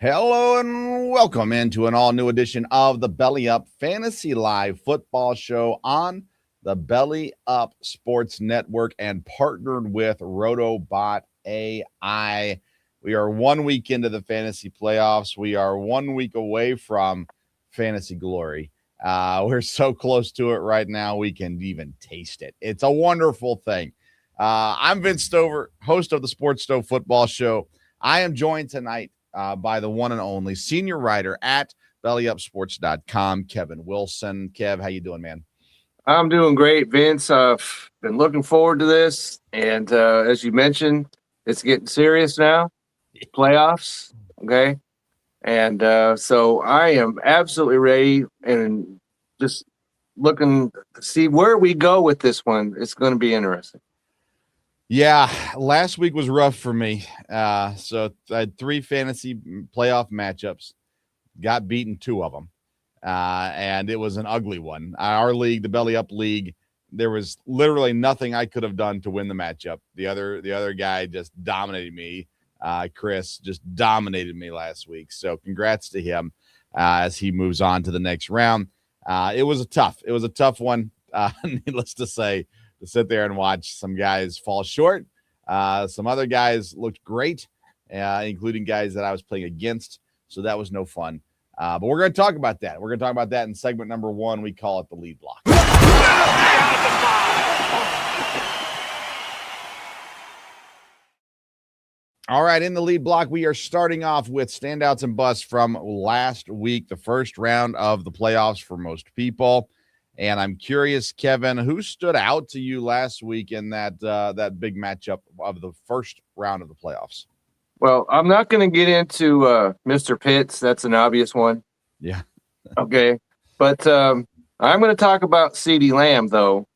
Hello and welcome into an all-new edition of the Belly Up Fantasy Live Football Show on the Belly Up Sports Network and partnered with Rotobot AI. We are 1 week into the fantasy playoffs. We are 1 week away from fantasy glory. We're so close to it right now, we can even taste it. It's a wonderful thing. I'm Vince Stover, host of the Sports Stove Football Show. I am joined tonight by the one and only senior writer at bellyupsports.com, Kevin Wilson. Kev, how you doing, man? I'm doing great, Vince. I've been looking forward to this. And as you mentioned, it's getting serious now. Playoffs. Okay. And so I am absolutely ready and just looking to see where we go with this one. It's going to be interesting. Yeah, last week was rough for me. So I had 3 fantasy playoff matchups, got beaten 2 of them. And it was an ugly one. Our league, the Belly Up League, there was literally nothing I could have done to win the matchup. The other guy just dominated me. Chris just dominated me last week. So congrats to him as he moves on to the next round. It was a tough one. Needless to say, to sit there and watch some guys fall short. Some other guys looked great, including guys that I was playing against. So that was no fun. But we're going to talk about that. We're going to talk about that in segment number 1. We call it the lead block. All right, in the lead block, we are starting off with standouts and busts from last week, the first round of the playoffs for most people. And I'm curious, Kevin, who stood out to you last week in that big matchup of the first round of the playoffs? Well, I'm not going to get into Mr. Pitts. That's an obvious one. Yeah. Okay. But I'm going to talk about CeeDee Lamb, though,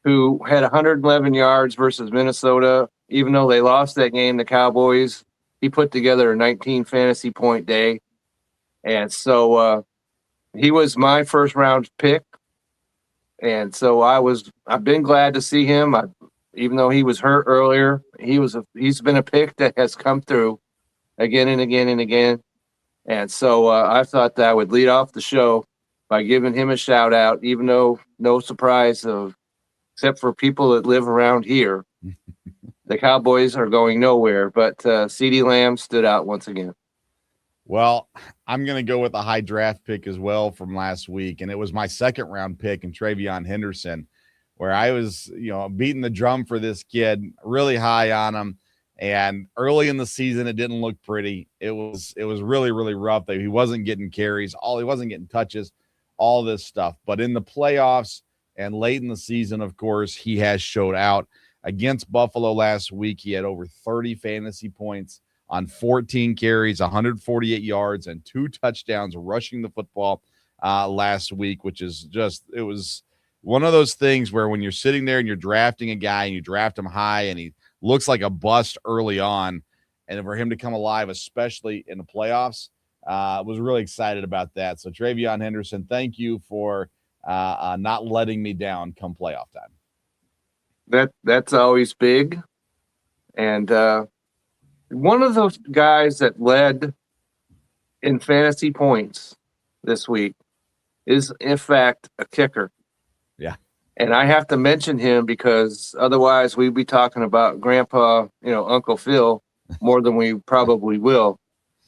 who had 111 yards versus Minnesota. Even though they lost that game, the Cowboys, he put together a 19 fantasy point day. And so he was my first round pick. And so I've been glad to see him. Even though he was hurt earlier, he's been a pick that has come through again and again and again. And so I thought that I would lead off the show by giving him a shout out, even though no surprise except for people that live around here. The Cowboys are going nowhere, but CeeDee Lamb stood out once again. Well, I'm going to go with a high draft pick as well from last week, and it was my second round pick in Travion Henderson, where I was, beating the drum for this kid, really high on him. And early in the season, it didn't look pretty. It was really, really rough. He wasn't getting carries, he wasn't getting touches, all this stuff. But in the playoffs and late in the season, of course, he has showed out. Against Buffalo last week, he had over 30 fantasy points on 14 carries, 148 yards, and 2 touchdowns rushing the football last week, which is it was one of those things where when you're sitting there and you're drafting a guy and you draft him high and he looks like a bust early on, and for him to come alive, especially in the playoffs, was really excited about that. So Travion Henderson, thank you for not letting me down come playoff time. That's always big. And one of those guys that led in fantasy points this week is, in fact, a kicker. Yeah. And I have to mention him because otherwise we'd be talking about Grandpa, Uncle Phil, more than we probably will.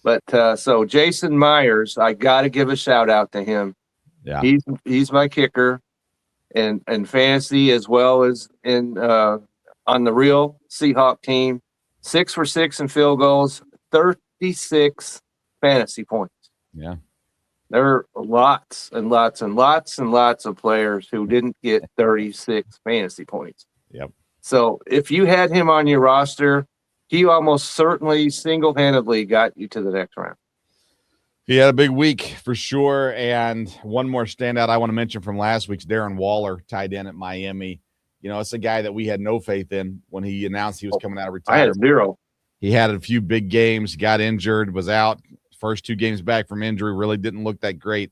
But so Jason Myers, I got to give a shout out to him. Yeah. He's my kicker in fantasy as well as on the real Seahawk team. 6 for 6 in field goals, 36 fantasy points. Yeah. There are lots and lots and lots and lots of players who didn't get 36 fantasy points. Yep. So if you had him on your roster, he almost certainly single-handedly got you to the next round. He had a big week for sure. And one more standout I want to mention from last week's Darren Waller, tight end at Miami. It's a guy that we had no faith in when he announced he was coming out of retirement. I had 0. He had a few big games, got injured, was out. First 2 games back from injury, really didn't look that great.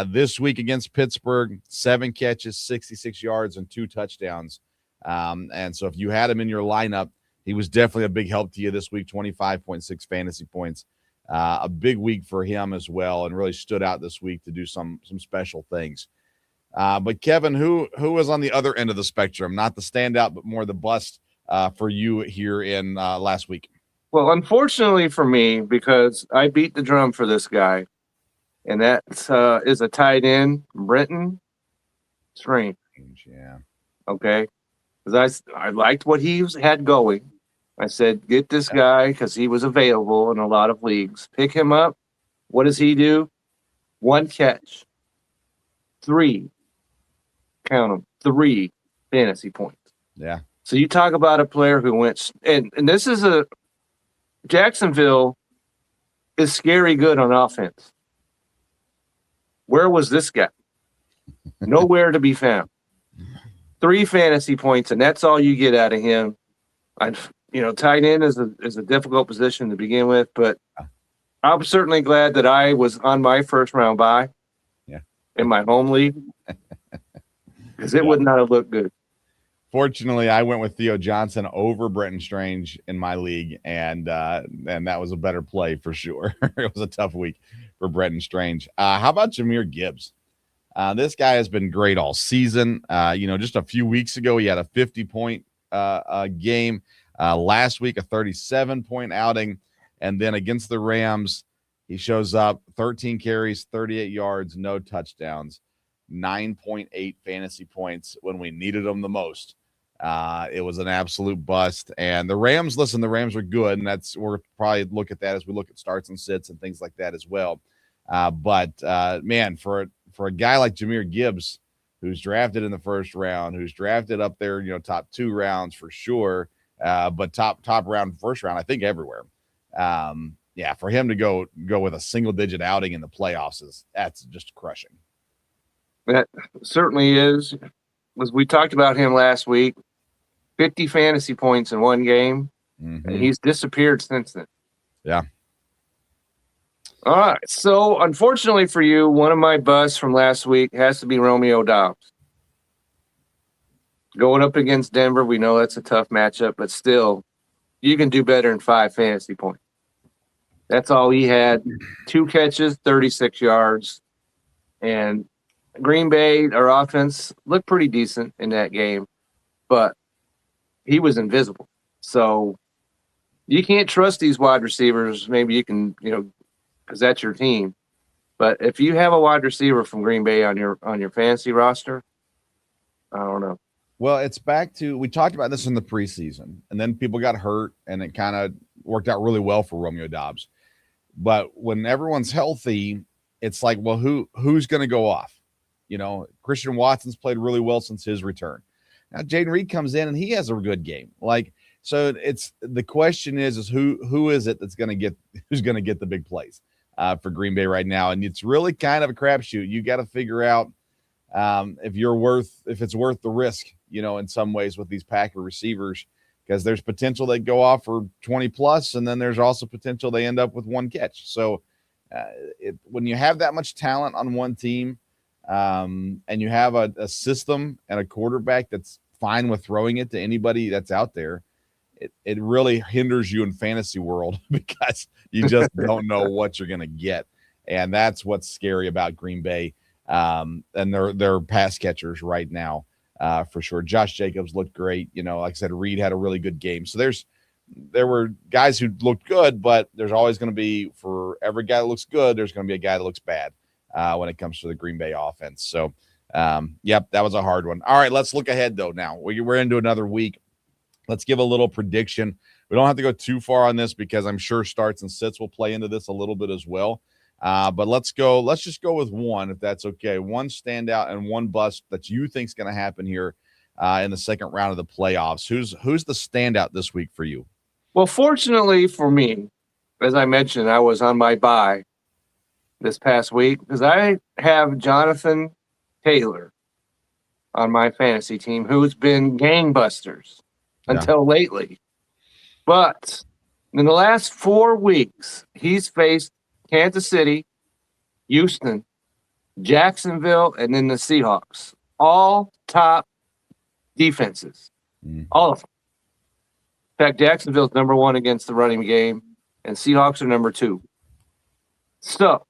This week against Pittsburgh, 7 catches, 66 yards, and 2 touchdowns. And so if you had him in your lineup, he was definitely a big help to you this week, 25.6 fantasy points. A big week for him as well, and really stood out this week to do some special things. But Kevin, who was on the other end of the spectrum, not the standout, but more the bust for you here in last week? Well, unfortunately for me, because I beat the drum for this guy, and that is a tight end, Brenton Strange. Yeah. Okay, because I liked what he had going. I said, get this guy because he was available in a lot of leagues. Pick him up. What does he do? 1 catch, 3, count them, 3 fantasy points. Yeah. So you talk about a player who went, and this is Jacksonville is scary good on offense. Where was this guy? Nowhere to be found. 3 fantasy points, and that's all you get out of him. Tight end is a difficult position to begin with, but I'm certainly glad that I was on my first round bye in my home league because it would not have looked good. Fortunately, I went with Theo Johnson over Brenton Strange in my league, and that was a better play for sure. It was a tough week for Brenton Strange. How about Jahmyr Gibbs? This guy has been great all season. Just a few weeks ago, he had a 50-point game. Last week, a 37-point outing. And then against the Rams, he shows up, 13 carries, 38 yards, no touchdowns, 9.8 fantasy points when we needed them the most. It was an absolute bust. And the Rams are good, and we'll probably look at that as we look at starts and sits and things like that as well. But for a guy like Jahmyr Gibbs, who's drafted in the first round, who's drafted up there, top 2 rounds for sure, but top round, first round, I think everywhere. For him to go with a single-digit outing in the playoffs that's just crushing. That certainly is. As we talked about him last week, 50 fantasy points in 1 game, and he's disappeared since then. Yeah. All right. So, unfortunately for you, one of my busts from last week has to be Romeo Doubs. Going up against Denver, we know that's a tough matchup, but still, you can do better than 5 fantasy points. That's all he had. 2 catches, 36 yards. And Green Bay, our offense, looked pretty decent in that game, but he was invisible. So you can't trust these wide receivers. Maybe you can, because that's your team. But if you have a wide receiver from Green Bay on your fantasy roster, I don't know. Well, it's back to, we talked about this in the preseason, and then people got hurt, and it kind of worked out really well for Romeo Doubs. But when everyone's healthy, it's like, well, who's going to go off? Christian Watson's played really well since his return. Now Jaden Reed comes in and he has a good game. So it's the question is who is it who's going to get the big plays for Green Bay right now? And it's really kind of a crapshoot. You got to figure out if it's worth the risk, in some ways with these Packer receivers, because there's potential they go off for 20 plus, and then there's also potential they end up with 1 catch. So when you have that much talent on one team, and you have a system and a quarterback that's fine with throwing it to anybody that's out there, it really hinders you in fantasy world because you just don't know what you're going to get. And that's what's scary about Green Bay and their pass catchers right now, for sure. Josh Jacobs looked great. Like I said, Reed had a really good game. So there were guys who looked good, but there's always going to be, for every guy that looks good, there's going to be a guy that looks bad when it comes to the Green Bay offense. So, that was a hard one. All right, let's look ahead, though, now. We're into another week. Let's give a little prediction. We don't have to go too far on this because I'm sure starts and sits will play into this a little bit as well. But let's just go with one, if that's okay. One standout and one bust that you think is going to happen here in the second round of the playoffs. Who's the standout this week for you? Well, fortunately for me, as I mentioned, I was on my bye this past week because I have Jonathan Taylor on my fantasy team, who's been gangbusters until lately. But in the last 4 weeks, he's faced Kansas City, Houston, Jacksonville, and then the Seahawks. All top defenses. All of them. In fact, Jacksonville's number 1 against the running game, and Seahawks are number 2. So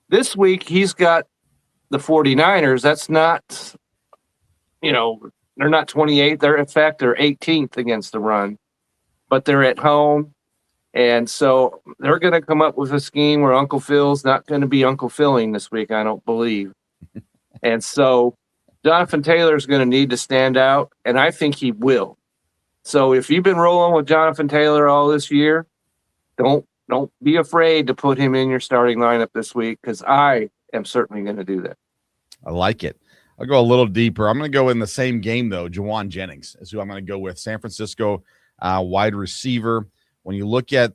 this week he's got the 49ers. That's not, they're not 28th. They're, in fact, they're 18th against the run, but they're at home. And so they're going to come up with a scheme where Uncle Phil's not going to be Uncle Philling this week, I don't believe. And so Jonathan Taylor is going to need to stand out, and I think he will. So if you've been rolling with Jonathan Taylor all this year, don't be afraid to put him in your starting lineup this week, because I am certainly going to do that. I like it. I'll go a little deeper. I'm going to go in the same game, though. Juwan Jennings is who I'm going to go with. San Francisco wide receiver. When you look at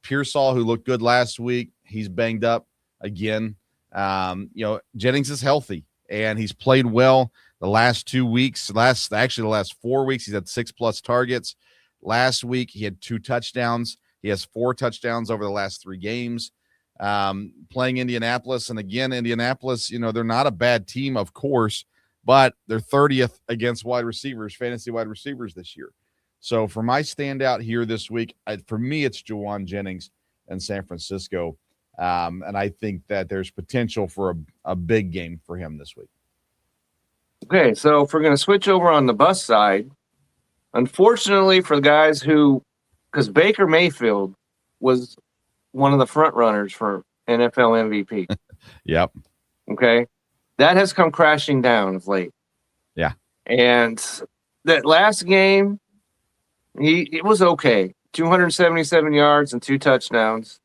Pearsall, who looked good last week, he's banged up again. Jennings is healthy, and he's played well the last 2 weeks. The last 4 weeks, he's had 6+ targets. Last week, he had 2 touchdowns. He has 4 touchdowns over the last 3 games. Playing Indianapolis, and again, Indianapolis, they're not a bad team, of course, but they're 30th against fantasy wide receivers this year. So for my standout here this week, for me, it's Juwan Jennings and San Francisco. And I think that there's potential for a big game for him this week. Okay, so if we're going to switch over on the bus side, unfortunately for the guys because Baker Mayfield was one of the front runners for NFL MVP. Yep. Okay. That has come crashing down of late. Yeah. And that last game, it was okay. 277 yards and 2 touchdowns.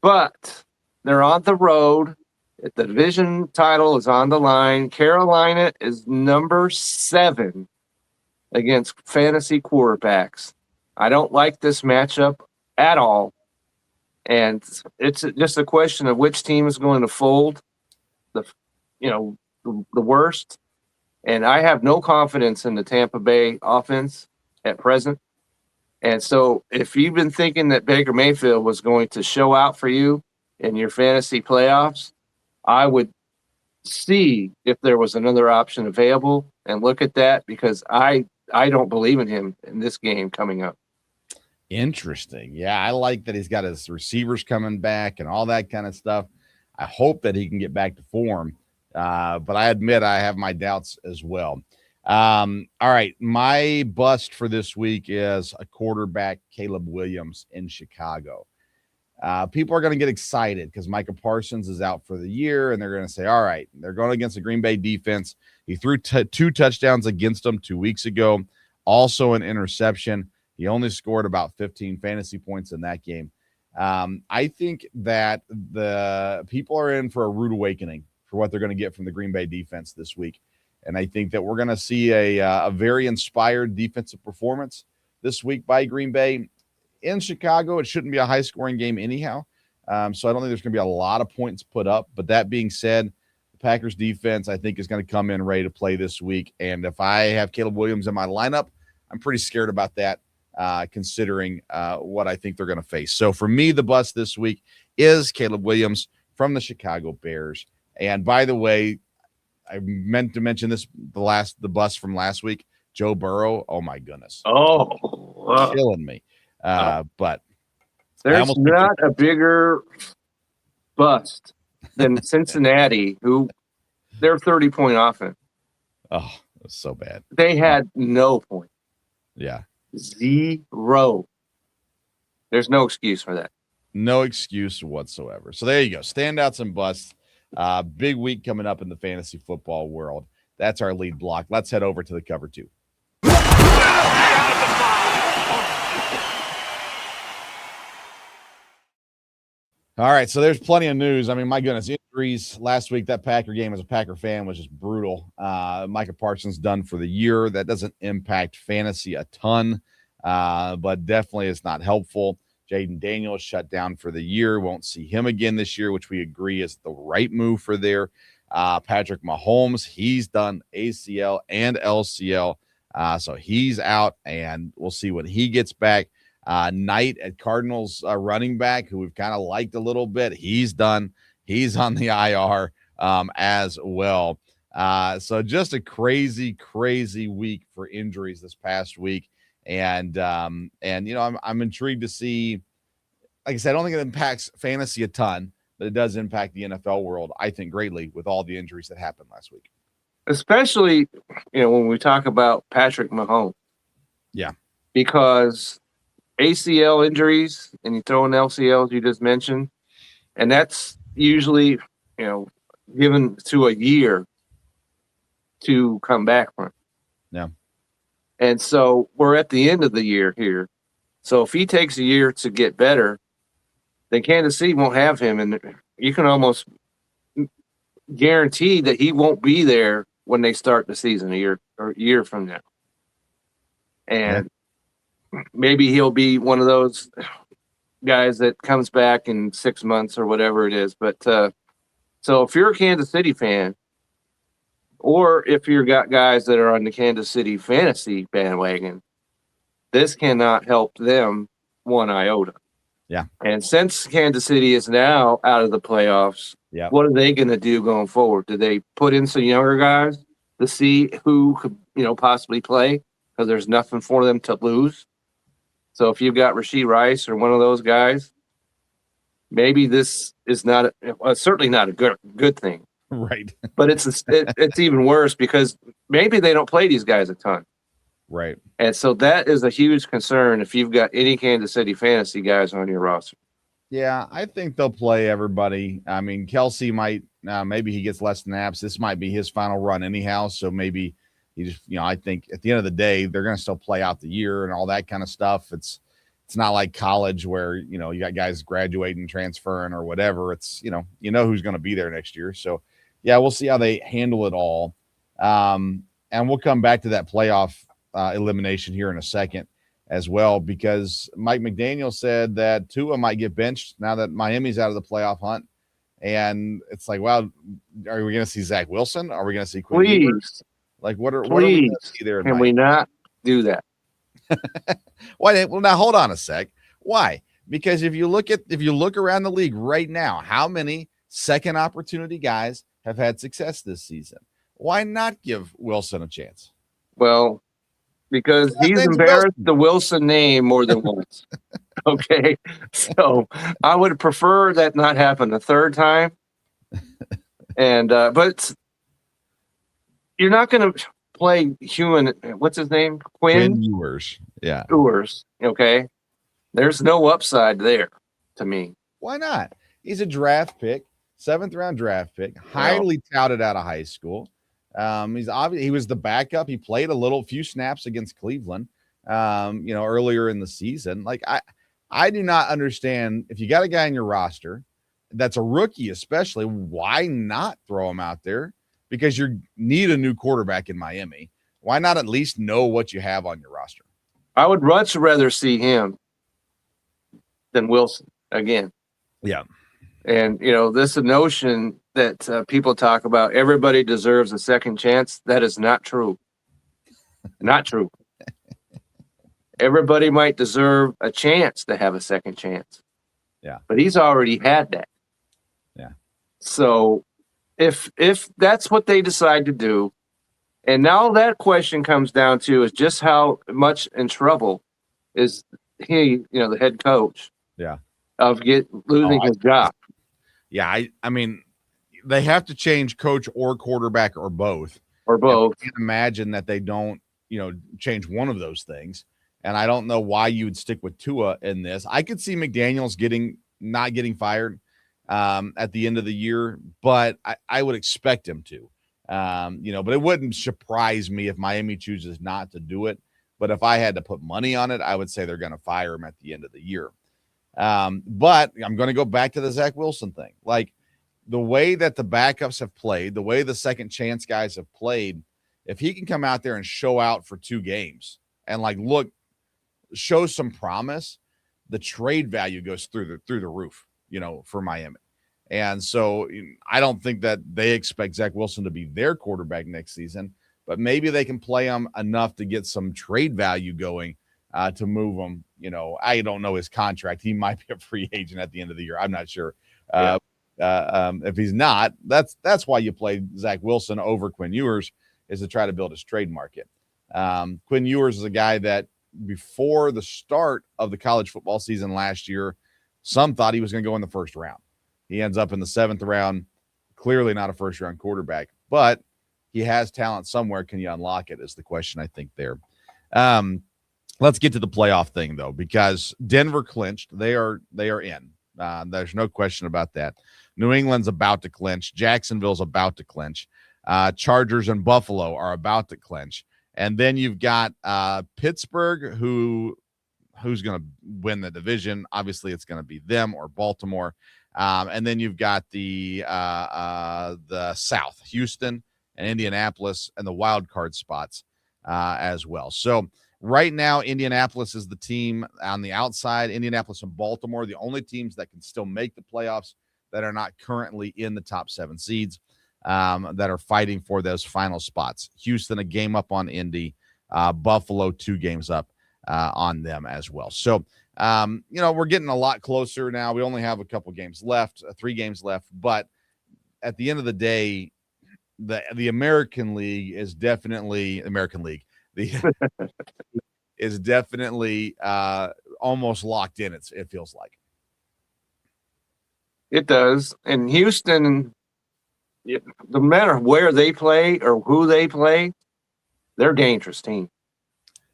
But they're on the road. The division title is on the line. Carolina is number 7 against fantasy quarterbacks. I don't like this matchup at all. And it's just a question of which team is going to fold the worst. And I have no confidence in the Tampa Bay offense at present. And so if you've been thinking that Baker Mayfield was going to show out for you in your fantasy playoffs, I would see if there was another option available and look at that, because I don't believe in him in this game coming up. Interesting. Yeah, I like that he's got his receivers coming back and all that kind of stuff. I hope that he can get back to form. But I admit I have my doubts as well. All right. My bust for this week is a quarterback, Caleb Williams in Chicago. People are going to get excited because Micah Parsons is out for the year, and they're going to say, all right, they're going against the Green Bay defense. He threw 2 touchdowns against them 2 weeks ago, also an interception. He only scored about 15 fantasy points in that game. I think that the people are in for a rude awakening for what they're going to get from the Green Bay defense this week. And I think that we're going to see a very inspired defensive performance this week by Green Bay. In Chicago, it shouldn't be a high-scoring game anyhow. So I don't think there's going to be a lot of points put up. But that being said, the Packers defense, I think, is going to come in ready to play this week. And if I have Caleb Williams in my lineup, I'm pretty scared about that, considering what I think they're going to face. So for me, the bust this week is Caleb Williams from the Chicago Bears. And by the way, I meant to mention this, the bust from last week, Joe Burrow. Oh my goodness. Killing me. But there's not a bigger bust than Cincinnati, who they're 30-point offense. Oh, it was so bad. They had no point. Yeah. 0. There's no excuse for that. No excuse whatsoever. So there you go. Standouts and busts. Big week coming up in the fantasy football world. That's our lead block. Let's head over to the cover 2. All right, so there's plenty of news. I mean, my goodness, injuries last week. That Packer game as a Packer fan was just brutal. Micah Parsons done for the year. That doesn't impact fantasy a ton, but definitely it's not helpful. Jaden Daniels shut down for the year. Won't see him again this year, which we agree is the right move for there. Patrick Mahomes, he's done ACL and LCL, so he's out, and we'll see when he gets back. Knight at Cardinals running back, who we've kind of liked a little bit. He's done. He's on the IR as well. So just a crazy, crazy week for injuries this past week. And I'm intrigued to see like I said, I don't think it impacts fantasy a ton, but it does impact the NFL world, I think, greatly with all the injuries that happened last week. Especially, when we talk about Patrick Mahomes. Yeah. Because ACL injuries, and you throw in LCLs you just mentioned, and that's usually, given to a year to come back from. Yeah. And so we're at the end of the year here. So if he takes a year to get better, then Kansas City won't have him, and you can almost guarantee that he won't be there when they start the season a year from now. And maybe he'll be one of those guys that comes back in 6 months or whatever it is. But so if you're a Kansas City fan, or if you've got guys that are on the Kansas City fantasy bandwagon, this cannot help them one iota. Yeah. And since Kansas City is now out of the playoffs, what are they going to do going forward? Do they put in some younger guys to see who could, possibly play? Because there's nothing for them to lose. So if you've got Rashee Rice or one of those guys, maybe this is not certainly not a good thing. Right. But it's even worse because maybe they don't play these guys a ton. Right. And so that is a huge concern if you've got any Kansas City fantasy guys on your roster. Yeah, I think they'll play everybody. I mean, Kelsey might, maybe he gets less snaps. This might be his final run anyhow. So maybe he just, I think at the end of the day, they're going to still play out the year and all that kind of stuff. It's not like college where, you got guys graduating, transferring or whatever. It's, who's going to be there next year. So yeah, we'll see how they handle it all. And we'll come back to that playoff elimination here in a second as well, because Mike McDaniel said that Tua might get benched now that Miami's out of the playoff hunt. And it's like, well, are we going to see Zach Wilson? Are we going to see Quinn? Please. Like, what are we going to see there? Can we not do that? Why? Well, now hold on a sec. Why? Because if you look around the league right now, how many second opportunity guys have had success this season? Why not give Wilson a chance? Well, because he's embarrassed the Wilson name more than once. Okay. So I would prefer that not happen a third time. And, but you're not going to play what's his name? Quinn Ewers. Yeah. Ewers. Okay. There's no upside there to me. Why not? He's a draft pick, 7th round draft pick, highly touted out of high school. He was the backup. He played a few snaps against Cleveland, earlier in the season. Like I do not understand, if you got a guy on your roster that's a rookie, especially, why not throw him out there? Because you need a new quarterback in Miami. Why not at least know what you have on your roster? I would much rather see him than Wilson again. Yeah. And, this notion that people talk about, everybody deserves a second chance. That is not true. Not true. Everybody might deserve a chance to have a second chance. Yeah. But he's already had that. Yeah. So if that's what they decide to do, and now that question comes down to is just how much in trouble is he, the head coach. Yeah. Of losing his job. Yeah, I mean, they have to change coach or quarterback or both. Or both. I can't imagine that they don't, change one of those things. And I don't know why you would stick with Tua in this. I could see McDaniels not getting fired at the end of the year, but I would expect him to. But it wouldn't surprise me if Miami chooses not to do it. But if I had to put money on it, I would say they're going to fire him at the end of the year. But I'm going to go back to the Zach Wilson thing. Like the way that the backups have played, the way the second chance guys have played, if he can come out there and show out for 2 games and show some promise, the trade value goes through the roof, for Miami. And so I don't think that they expect Zach Wilson to be their quarterback next season, but maybe they can play him enough to get some trade value going to move him. I don't know his contract. He might be a free agent at the end of the year. I'm not sure. If he's not, that's why you play Zach Wilson over Quinn Ewers, is to try to build his trade market. Quinn Ewers is a guy that before the start of the college football season last year Some thought he was going to go in the first round. He ends up in the 7th round. Clearly not a first-round quarterback, but he has talent somewhere. Can you unlock it is the question, I think, there. Let's get to the playoff thing, though, because Denver clinched. They are in. There's no question about that. New England's about to clinch. Jacksonville's about to clinch. Chargers and Buffalo are about to clinch. And then you've got Pittsburgh, who's going to win the division. Obviously, it's going to be them or Baltimore. And then you've got the South, Houston and Indianapolis, and the wild card spots as well. So right now, Indianapolis is the team on the outside. Indianapolis and Baltimore, the only teams that can still make the playoffs that are not currently in the top 7 seeds, that are fighting for those final spots. Houston, a game up on Indy. Buffalo, 2 games up on them as well. So, we're getting a lot closer now. We only have a couple games left, 3 games left. But at the end of the day, the American League is definitely is definitely almost locked in. It feels like it does. And Houston, no matter where they play or who they play, they're a dangerous team.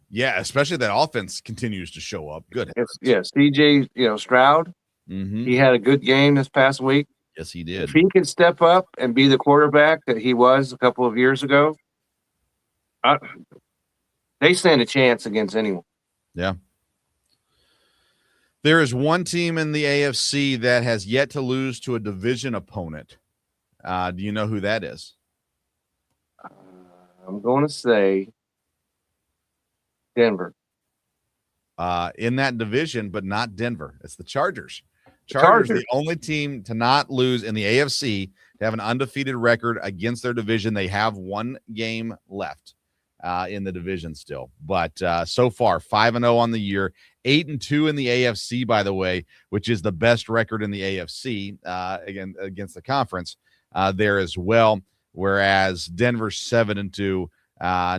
Yeah, especially that offense continues to show up. Good. Yes, CJ, Stroud. Mm-hmm. He had a good game this past week. Yes, he did. If he can step up and be the quarterback that he was a couple of years ago, they stand a chance against anyone. Yeah. There is one team in the AFC that has yet to lose to a division opponent. Do you know who that is? I'm going to say Denver. In that division, but not Denver. It's the Chargers. Chargers, the only team to not lose in the AFC, to have an undefeated record against their division. They have 1 game left in the division still. But so far, 5-0 on the year, 8-2 in the AFC, by the way, which is the best record in the AFC again against the conference there as well. Whereas Denver 7-2,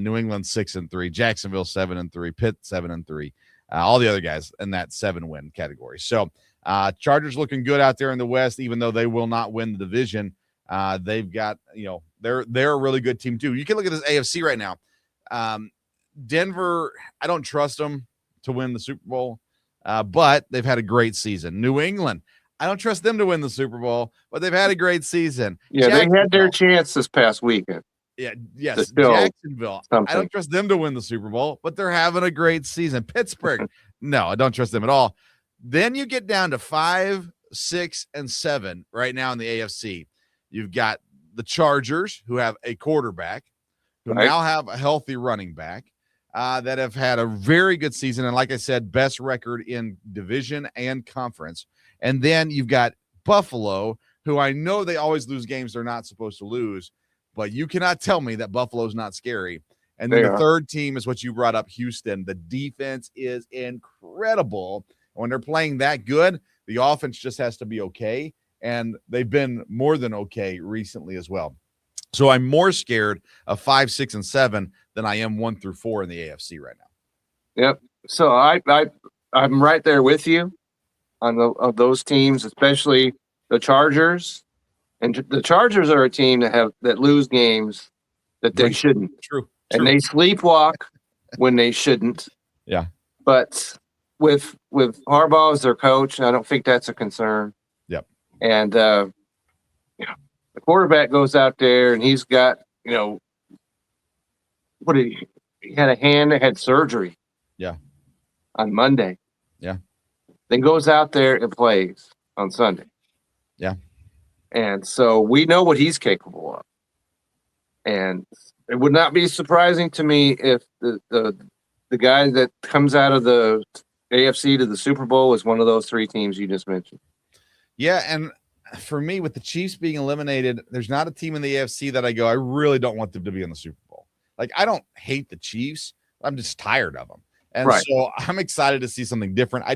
New England 6-3, Jacksonville 7-3, Pitt 7-3, all the other guys in that 7-win category. So Chargers looking good out there in the West, even though they will not win the division. They've got, they're a really good team too. You can look at this AFC right now. Denver, I don't trust them to win the Super Bowl, but they've had a great season. New England, I don't trust them to win the Super Bowl, but they've had a great season. Yeah, they had their chance this past weekend. Yeah, yes. Jacksonville, I don't trust them to win the Super Bowl, but they're having a great season. Pittsburgh, no, I don't trust them at all. Then you get down to 5, 6, and 7 right now in the AFC. You've got the Chargers, who have a quarterback, who now have a healthy running back, that have had a very good season. And like I said, best record in division and conference. And then you've got Buffalo, who I know they always lose games they're not supposed to lose, but you cannot tell me that Buffalo's not scary. And then the third team is what you brought up, Houston. The defense is incredible. When they're playing that good, the offense just has to be okay. And they've been more than okay recently as well. So I'm more scared of 5, 6, and 7 than I am 1 through 4 in the AFC right now. Yep. So I'm right there with you on of those teams, especially the Chargers. And the Chargers are a team that lose games that they shouldn't. True. And they sleepwalk when they shouldn't. Yeah. But with Harbaugh as their coach, I don't think that's a concern. Yep. And the quarterback goes out there and he's got, he had a hand that had surgery. Yeah. On Monday. Yeah. Then goes out there and plays on Sunday. Yeah. And so we know what he's capable of. And it would not be surprising to me if the guy that comes out of the AFC to the Super Bowl is one of those 3 teams you just mentioned. Yeah, and for me, with the Chiefs being eliminated, there's not a team in the AFC that I go, I really don't want them to be in the Super Bowl. Like, I don't hate the Chiefs. I'm just tired of them. And so I'm excited to see something different. I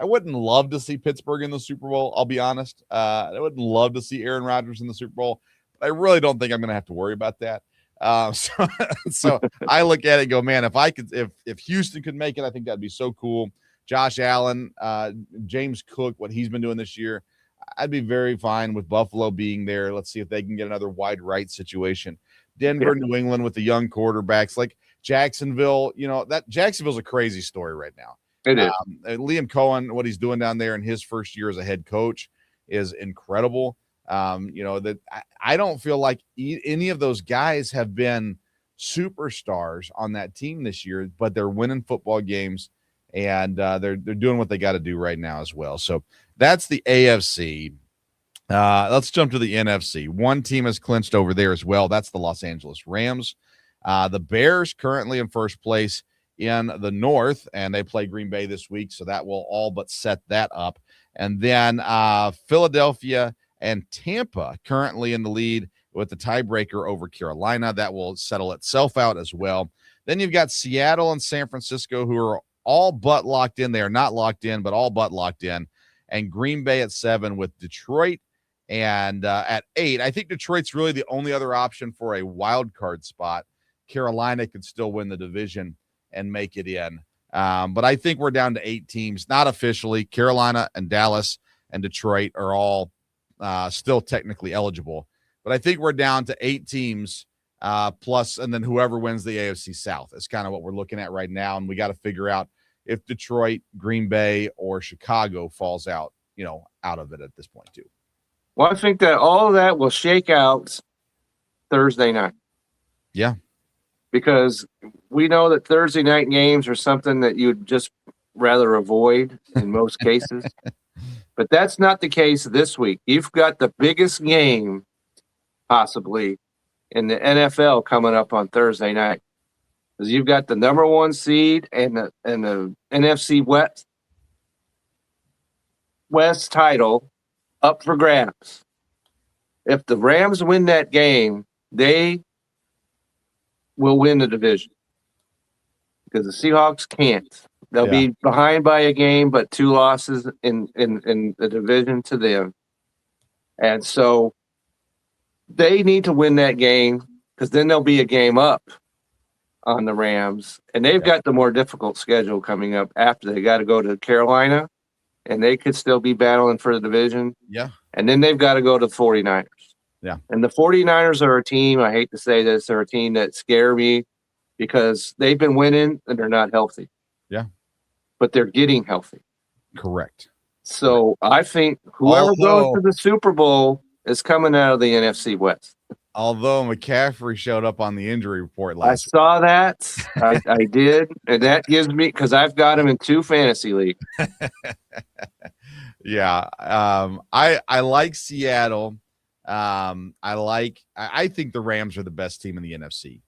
wouldn't love to see Pittsburgh in the Super Bowl. I'll be honest. I wouldn't love to see Aaron Rodgers in the Super Bowl. But I really don't think I'm going to have to worry about that. So I look at it and go, man, if Houston could make it, I think that'd be so cool. Josh Allen, James Cook, what he's been doing this year, I'd be very fine with Buffalo being there. Let's see if they can get another wide right situation. Denver, New England with the young quarterbacks like Jacksonville. That Jacksonville's a crazy story right now. It is. Liam Cohen, what he's doing down there in his first year as a head coach is incredible. That I don't feel like any of those guys have been superstars on that team this year, but they're winning football games, and they're doing what they got to do right now as well. So that's the AFC. Let's jump to the NFC. One team has clinched over there as well. That's the Los Angeles Rams. The Bears currently in first place in the North, and they play Green Bay this week, so that will all but set that up. And then Philadelphia and Tampa currently in the lead with the tiebreaker over Carolina. That will settle itself out as well. Then you've got Seattle and San Francisco, who are all but locked in. They are not locked in, but all but locked in. And Green Bay at 7 with Detroit. And at 8, I think Detroit's really the only other option for a wild card spot. Carolina could still win the division and make it in. But I think we're down to 8 teams, not officially. Carolina and Dallas and Detroit are all still technically eligible. But I think we're down to 8 teams plus, and then whoever wins the AFC South is kind of what we're looking at right now. And we got to figure out if Detroit, Green Bay, or Chicago falls out, out of it at this point too. Well, I think that all of that will shake out Thursday night. Yeah. Because we know that Thursday night games are something that you'd just rather avoid in most cases. But that's not the case this week. You've got the biggest game possibly in the NFL coming up on Thursday night. Because you've got the number 1 seed and the NFC West title up for grabs. If the Rams win that game, they will win the division. Because the Seahawks can't. They'll be behind by a game, but 2 losses in the division to them. And so they need to win that game, because then there'll be a game up on the Rams. And they've got the more difficult schedule coming up after. They got to go to Carolina, and they could still be battling for the division. Yeah. And then they've got to go to the 49ers. Yeah. And the 49ers are a team, I hate to say this, they're a team that scare me because they've been winning and they're not healthy. Yeah. But they're getting healthy. Correct. So I think whoever goes to the Super Bowl is coming out of the NFC West. Although McCaffrey showed up on the injury report last week. I saw that. I did. And that gives me, because I've got him in 2 fantasy leagues. Yeah. I like Seattle. I think the Rams are the best team in the NFC.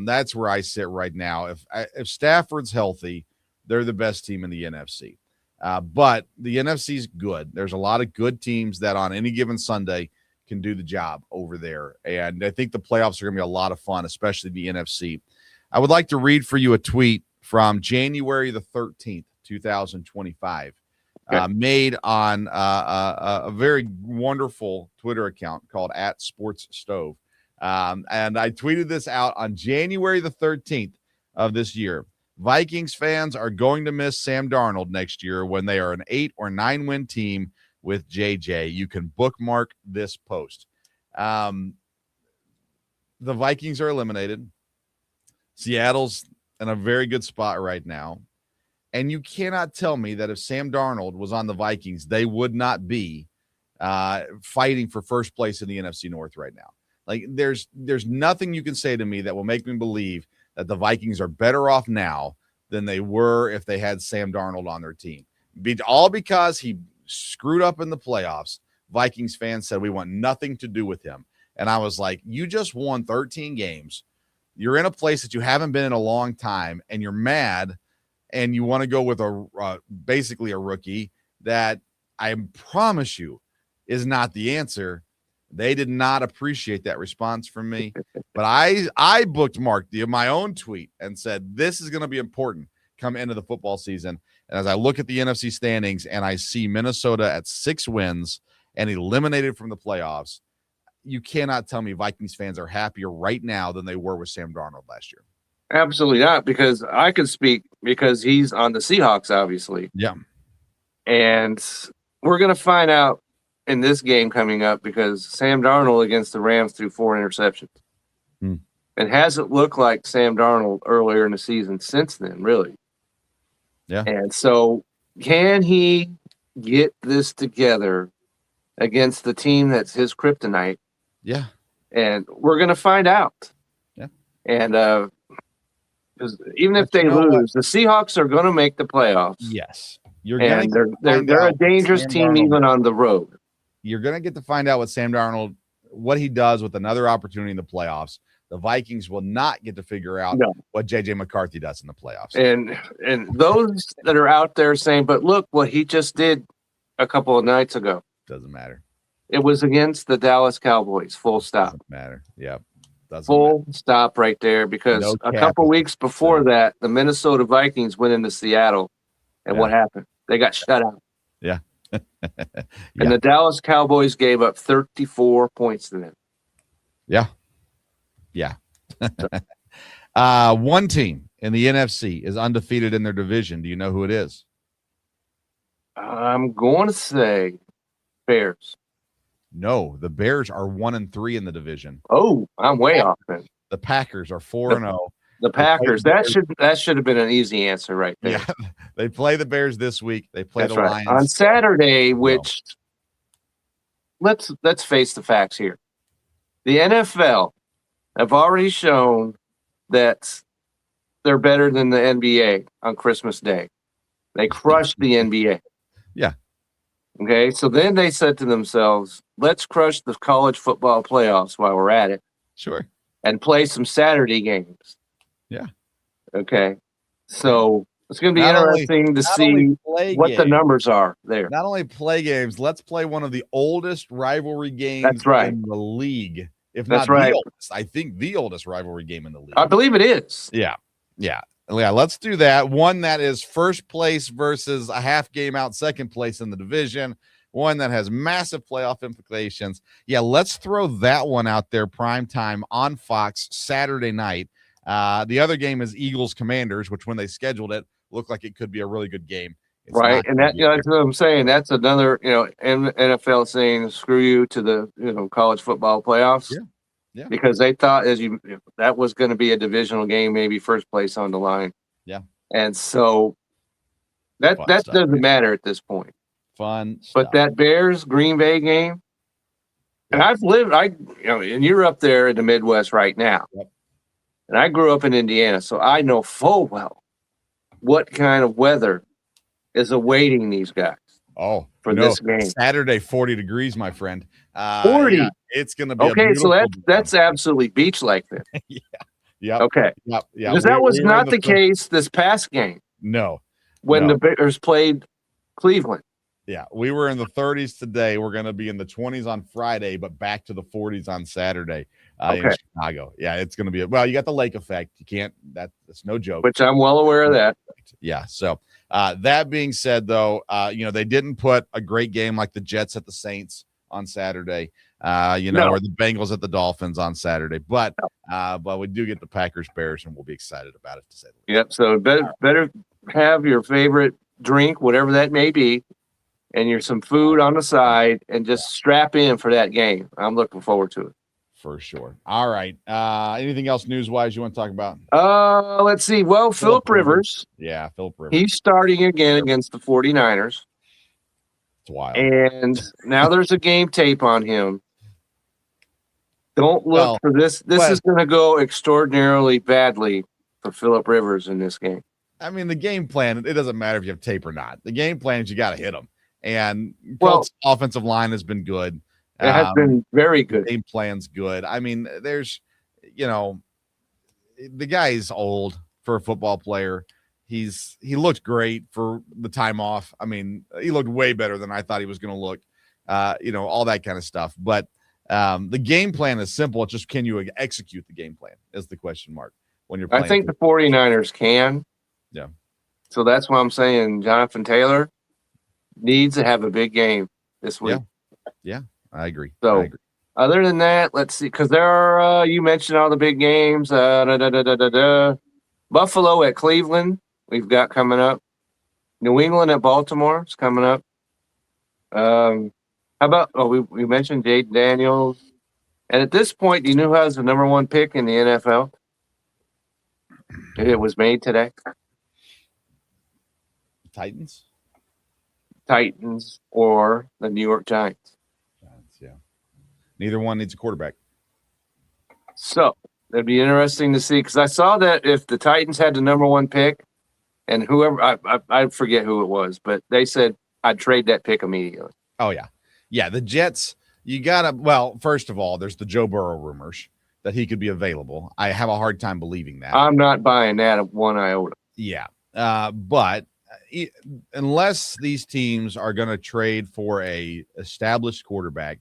That's where I sit right now. If Stafford's healthy, they're the best team in the NFC. But the NFC is good. There's a lot of good teams that on any given Sunday can do the job over there. And I think the playoffs are going to be a lot of fun, especially the NFC. I would like to read for you a tweet from January the 13th, 2025. Made on a very wonderful Twitter account called @SportsStove. And I tweeted this out on January the 13th of this year. Vikings fans are going to miss Sam Darnold next year when they are an 8 or 9 win team with JJ. You can bookmark this post. The Vikings are eliminated. Seattle's in a very good spot right now. And you cannot tell me that if Sam Darnold was on the Vikings, they would not be fighting for first place in the NFC North right now. Like there's nothing you can say to me that will make me believe that the Vikings are better off now than they were if they had Sam Darnold on their team. All because he screwed up in the playoffs. Vikings fans said we want nothing to do with him. And I was like, you just won 13 games. You're in a place that you haven't been in a long time, and you're mad. And you want to go with basically a rookie that I promise you is not the answer. They did not appreciate that response from me. But I bookmarked my own tweet and said, this is going to be important come into the football season. And as I look at the NFC standings and I see Minnesota at 6 wins and eliminated from the playoffs, you cannot tell me Vikings fans are happier right now than they were with Sam Darnold last year. Absolutely not, because I could speak because he's on the Seahawks, obviously. Yeah. And we're going to find out in this game coming up because Sam Darnold against the Rams threw 4 interceptions. Hmm. It hasn't looked like Sam Darnold earlier in the season since then, really. Yeah. And so can he get this together against the team that's his kryptonite? Yeah. And we're going to find out. Yeah. And because even if But you they know what? lose, the Seahawks are going to make the playoffs. Yes. You're And gonna they're a dangerous Sam team Darnold, even on the road. you're gonna get to find out what Sam Darnold, what he does with another opportunity in the playoffs. The Vikings will not get to figure out what JJ McCarthy does in the playoffs. And those that are out there saying, but look what he just did a couple of nights ago. Doesn't matter. It was against the Dallas Cowboys. Full stop. Doesn't matter. Yep. Full stop right there, because a couple weeks before that, the Minnesota Vikings went into Seattle. And what happened? They got shut out. Yeah. And the Dallas Cowboys gave up 34 points to them. Yeah. Yeah. One team in the NFC is undefeated in their division. Do you know who it is? I'm going to say Bears. No, the Bears are 1-3 in the division. Oh, I'm way off then. The Packers are 4-0. The Packers. That should have been an easy answer right there. Yeah, they play the Bears this week. They play the Lions on Saturday. Which let's face the facts here. The NFL have already shown that they're better than the NBA on Christmas Day. They crushed the NBA. Yeah. Okay, so then they said to themselves, let's crush the college football playoffs while we're at it. Sure. And play some Saturday games. Yeah. Okay. So it's going to be interesting to see what the numbers are there. Not only play games, let's play one of the oldest rivalry games in the league. If not the oldest, I think the oldest rivalry game in the league. I believe it is. Yeah. Yeah. Yeah, let's do that. One that is first place versus a half game out second place in the division. One that has massive playoff implications. Yeah, let's throw that one out there prime time on Fox Saturday night. The other game is Eagles Commanders, which when they scheduled it looked like it could be a really good game. It's right, and that's what I'm saying. That's another, NFL saying screw you to the college football playoffs. Yeah. Yeah. Because they thought that was going to be a divisional game, maybe first place on the line. Yeah. And so that doesn't matter at this point. Fun stuff. But that Bears Green Bay game, and and you're up there in the Midwest right now. Yep. And I grew up in Indiana, so I know full well what kind of weather is awaiting these guys. Oh, for this game. Saturday, 40 degrees, my friend. 40. Yeah, it's going to be okay. So that's absolutely beach like then. Yeah. Yeah. Okay. Yeah. Yeah. Because that was not the case this past game. No. When the Bears played Cleveland. Yeah, we were in the 30s today. We're going to be in the 20s on Friday, but back to the 40s on Saturday in Chicago. Yeah, it's going to be you got the lake effect. You can't. That's no joke. Which I'm well aware of that. Yeah. So that being said, though, they didn't put a great game like the Jets at the Saints on Saturday. Or the Bengals at the Dolphins on Saturday. But we do get the Packers Bears, and we'll be excited about it to say the least. Yep. So better have your favorite drink, whatever that may be, and some food on the side, and just strap in for that game. I'm looking forward to it. For sure. All right. Anything else news-wise you want to talk about? Let's see. Well, Phillip Rivers. Yeah, Phillip Rivers. He's starting again against the 49ers. It's wild. And now there's a game tape on him. Don't look for this. This is going to go extraordinarily badly for Phillip Rivers in this game. I mean, the game plan, it doesn't matter if you have tape or not. The game plan is you got to hit them. And Colts' offensive line has been good. It has been very good. Game plan's good. I mean, there's, the guy's old for a football player. He looked great for the time off. I mean, he looked way better than I thought he was going to look, all that kind of stuff. But the game plan is simple. It's just, can you execute the game plan is the question mark when you're playing. I think the 49ers can. Yeah. So that's why I'm saying Jonathan Taylor needs to have a big game this week. Yeah, I agree. So other than that, let's see, because there are, you mentioned all the big games. Buffalo at Cleveland, we've got coming up. New England at Baltimore is coming up. How about, we mentioned Jade Daniels. And at this point, do you know who has the number one pick in the NFL? It was made today. Titans or the New York Giants. Yeah. Neither one needs a quarterback. So that'd be interesting to see, because I saw that if the Titans had the number one pick, and whoever, I forget who it was, but they said I'd trade that pick immediately. Oh, yeah. Yeah, the Jets, first of all, there's the Joe Burrow rumors that he could be available. I have a hard time believing that. I'm not buying that one iota. Yeah. But unless these teams are going to trade for a established quarterback,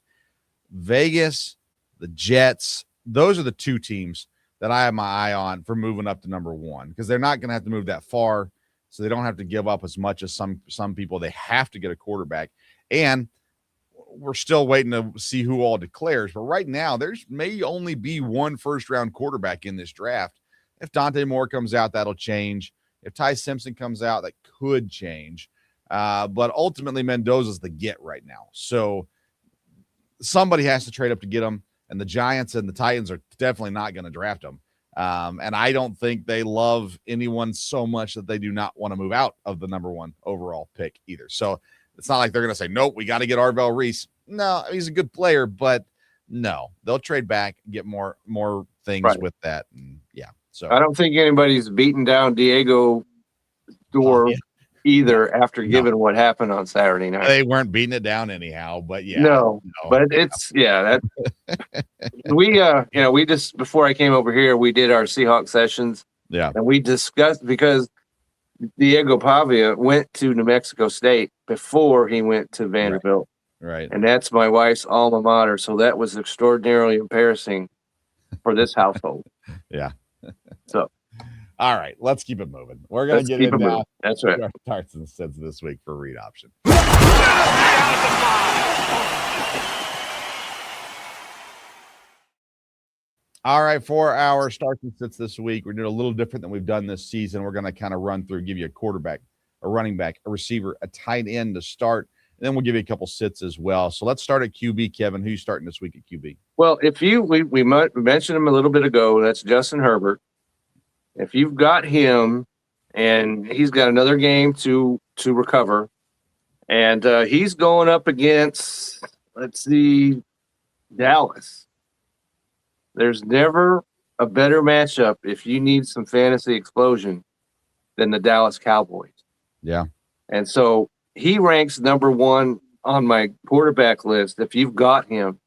Vegas, the Jets, those are the two teams that I have my eye on for moving up to number one, because they're not going to have to move that far, so they don't have to give up as much as some people. They have to get a quarterback, and we're still waiting to see who all declares. But right now, there's may only be one first-round quarterback in this draft. If Dante Moore comes out, that'll change. If Ty Simpson comes out, that could change. But ultimately, Mendoza's the get right now. So somebody has to trade up to get him, and the Giants and the Titans are definitely not going to draft him. And I don't think they love anyone so much that they do not want to move out of the number one overall pick either. So it's not like they're going to say, nope, we got to get Arvell Reese. No, he's a good player, but no, they'll trade back, get more things with that. And yeah. So I don't think anybody's beaten down Diego door either after given what happened on Saturday night. They weren't beating it down anyhow, but yeah. No. But it's that we just, before I came over here, we did our Seahawks sessions. Yeah. And we discussed, because Diego Pavia went to New Mexico State before he went to Vanderbilt. Right. And that's my wife's alma mater. So that was extraordinarily embarrassing for this household. Yeah. So, all right, let's keep it moving. We're going to get in now. That's right. Our starts and sits this week for read option. All right, for our starts and sits this week, we're doing a little different than we've done this season. We're going to kind of run through, give you a quarterback, a running back, a receiver, a tight end to start, and then we'll give you a couple sits as well. So let's start at QB, Kevin. Who's starting this week at QB? Well, we mentioned him a little bit ago. That's Justin Herbert. If you've got him, and he's got another game to recover, and he's going up against, Dallas. There's never a better matchup if you need some fantasy explosion than the Dallas Cowboys. Yeah. And so he ranks number one on my quarterback list. If you've got him,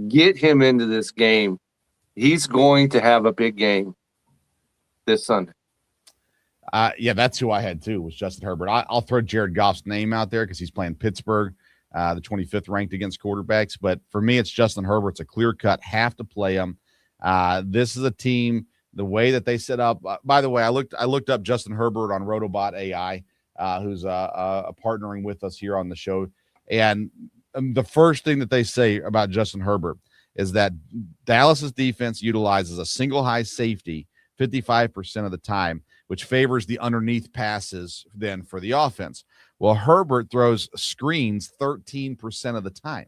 get him into this game. He's going to have a big game this Sunday. Yeah, that's who I had too, was Justin Herbert. I'll throw Jared Goff's name out there because he's playing Pittsburgh, the 25th ranked against quarterbacks. But for me, it's Justin Herbert. It's a clear cut. Have to play him. This is a team, the way that they set up. By the way, I looked up Justin Herbert on Rotobot AI, who's partnering with us here on the show. And the first thing that they say about Justin Herbert is that Dallas's defense utilizes a single high safety 55% of the time, which favors the underneath passes then for the offense. Well, Herbert throws screens 13% of the time.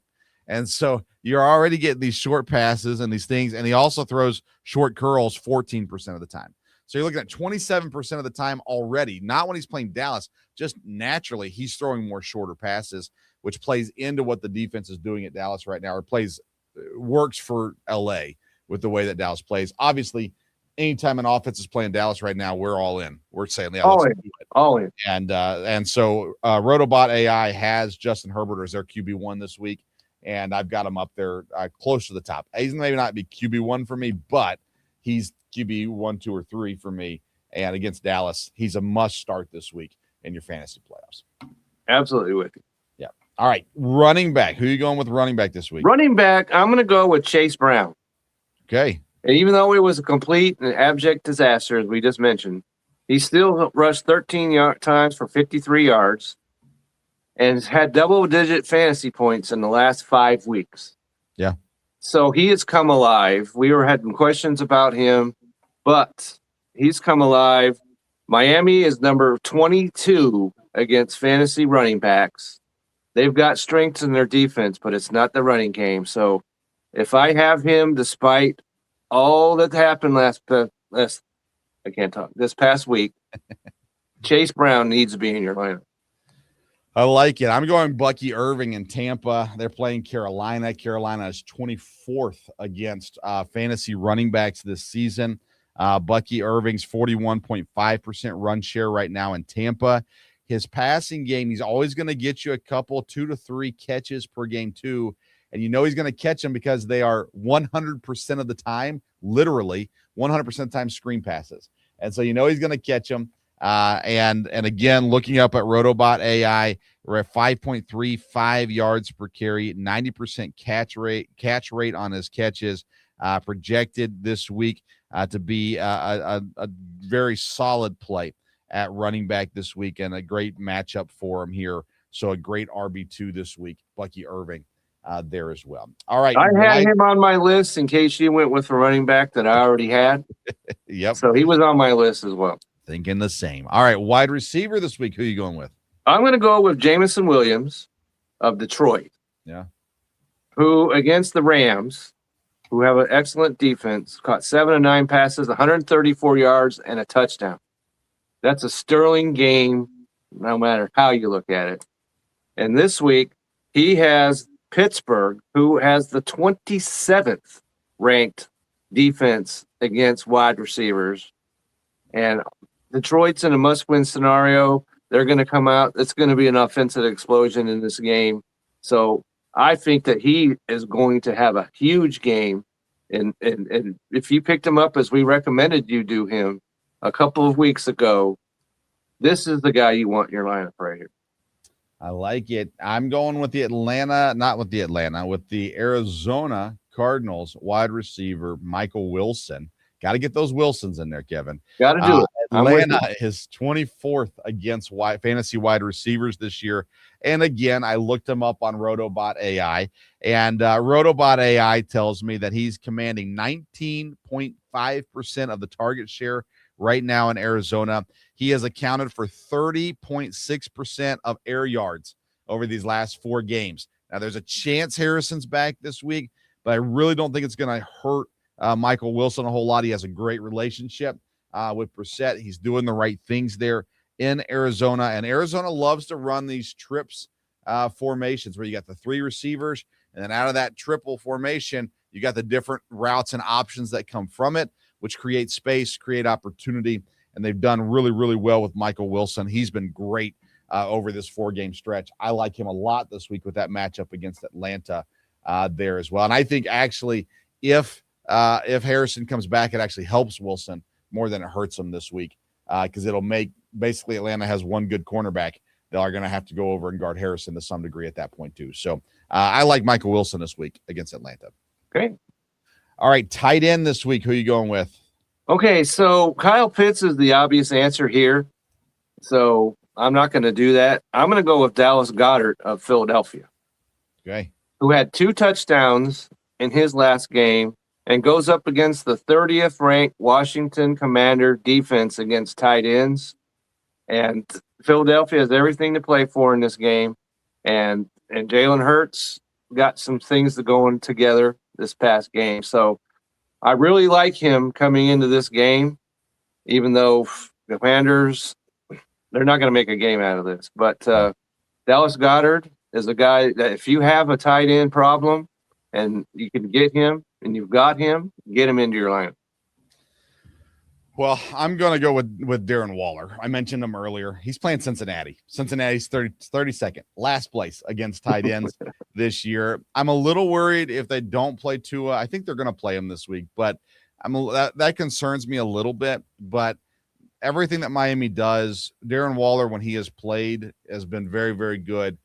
And so you're already getting these short passes and these things. And he also throws short curls 14% of the time. So you're looking at 27% of the time already, not when he's playing Dallas, just naturally he's throwing more shorter passes, which plays into what the defense is doing at Dallas right now, or works for LA with the way that Dallas plays. Obviously, anytime an offense is playing Dallas right now, we're all in. We're saying, yeah, let's do it. All in. And so Rotobot AI has Justin Herbert as their QB1 this week, and I've got him up there close to the top. He's maybe not be QB1 for me, but he's QB1, 2, or 3 for me. And against Dallas, he's a must start this week in your fantasy playoffs. Absolutely with you. Yeah. All right, running back. Who are you going with running back this week? Running back, I'm going to go with Chase Brown. Okay. And even though it was a complete and abject disaster, as we just mentioned, he still rushed 13 times for 53 yards and has had double-digit fantasy points in the last 5 weeks. Yeah. So he has come alive. We were having questions about him, but He's come alive. Miami is number 22 against fantasy running backs. They've got strengths in their defense, but it's not the running game. So if I have him, despite all that happened this past week, Chase Brown needs to be in your lineup. I like it. I'm going Bucky Irving in Tampa. They're playing Carolina. Carolina is 24th against fantasy running backs this season. Bucky Irving's 41.5% run share right now in Tampa. His passing game, he's always going to get you a couple, 2 to 3 catches per game too. And you know he's going to catch them because they are 100% of the time, literally 100% of the time, screen passes. And so you know he's going to catch them. And again, looking up at Rotobot AI, we're at 5.35 yards per carry, 90% catch rate on his catches, projected this week to be a very solid play at running back this week, and a great matchup for him here. So a great RB2 this week, Bucky Irving there as well. All right. I had him on my list in case you went with a running back that I already had. Yep. So he was on my list as well. Thinking the same. All right, wide receiver this week. Who are you going with? I'm going to go with Jameson Williams of Detroit. Yeah. Who, against the Rams, who have an excellent defense, caught 7 of 9 passes, 134 yards, and a touchdown. That's a sterling game, no matter how you look at it. And this week, he has Pittsburgh, who has the 27th ranked defense against wide receivers. And Detroit's in a must-win scenario. They're going to come out. It's going to be an offensive explosion in this game. So I think that he is going to have a huge game. And if you picked him up as we recommended you do him a couple of weeks ago, this is the guy you want in your lineup right here. I like it. I'm going with the Arizona Cardinals wide receiver, Michael Wilson. Got to get those Wilsons in there, Kevin. Got to do it. Atlanta is 24th against fantasy wide receivers this year. And again, I looked him up on Rotobot AI, and Rotobot AI tells me that he's commanding 19.5% of the target share right now in Arizona. He has accounted for 30.6% of air yards over these last 4 games. Now, there's a chance Harrison's back this week, but I really don't think it's going to hurt Michael Wilson a whole lot. He has a great relationship with Brissett. He's doing the right things there in Arizona, and Arizona loves to run these trips formations where you got the 3 receivers, and then out of that triple formation, you got the different routes and options that come from it, which create space, create opportunity, and they've done really, really well with Michael Wilson. He's been great over this 4-game stretch. I like him a lot this week with that matchup against Atlanta there as well. And I think actually if Harrison comes back, it actually helps Wilson more than it hurts him this week because it'll make basically Atlanta has one good cornerback. They are going to have to go over and guard Harrison to some degree at that point too. So I like Michael Wilson this week against Atlanta. Okay. All right, tight end this week. Who are you going with? Okay, so Kyle Pitts is the obvious answer here. So I'm not going to do that. I'm going to go with Dallas Goedert of Philadelphia. Okay. Who had 2 touchdowns in his last game and goes up against the 30th ranked Washington Commander defense against tight ends. And Philadelphia has everything to play for in this game. And Jalen Hurts got some things going together this past game. So I really like him coming into this game, even though the Commanders, they're not going to make a game out of this. But Dallas Goedert is a guy that if you have a tight end problem and you can get him and you've got him, get him into your lineup. Well, I'm going to go with Darren Waller. I mentioned him earlier. He's playing Cincinnati. Cincinnati's 32nd, last place against tight ends this year. I'm a little worried if they don't play Tua. I think they're going to play him this week, but that concerns me a little bit. But everything that Miami does, Darren Waller, when he has played, has been very, very good.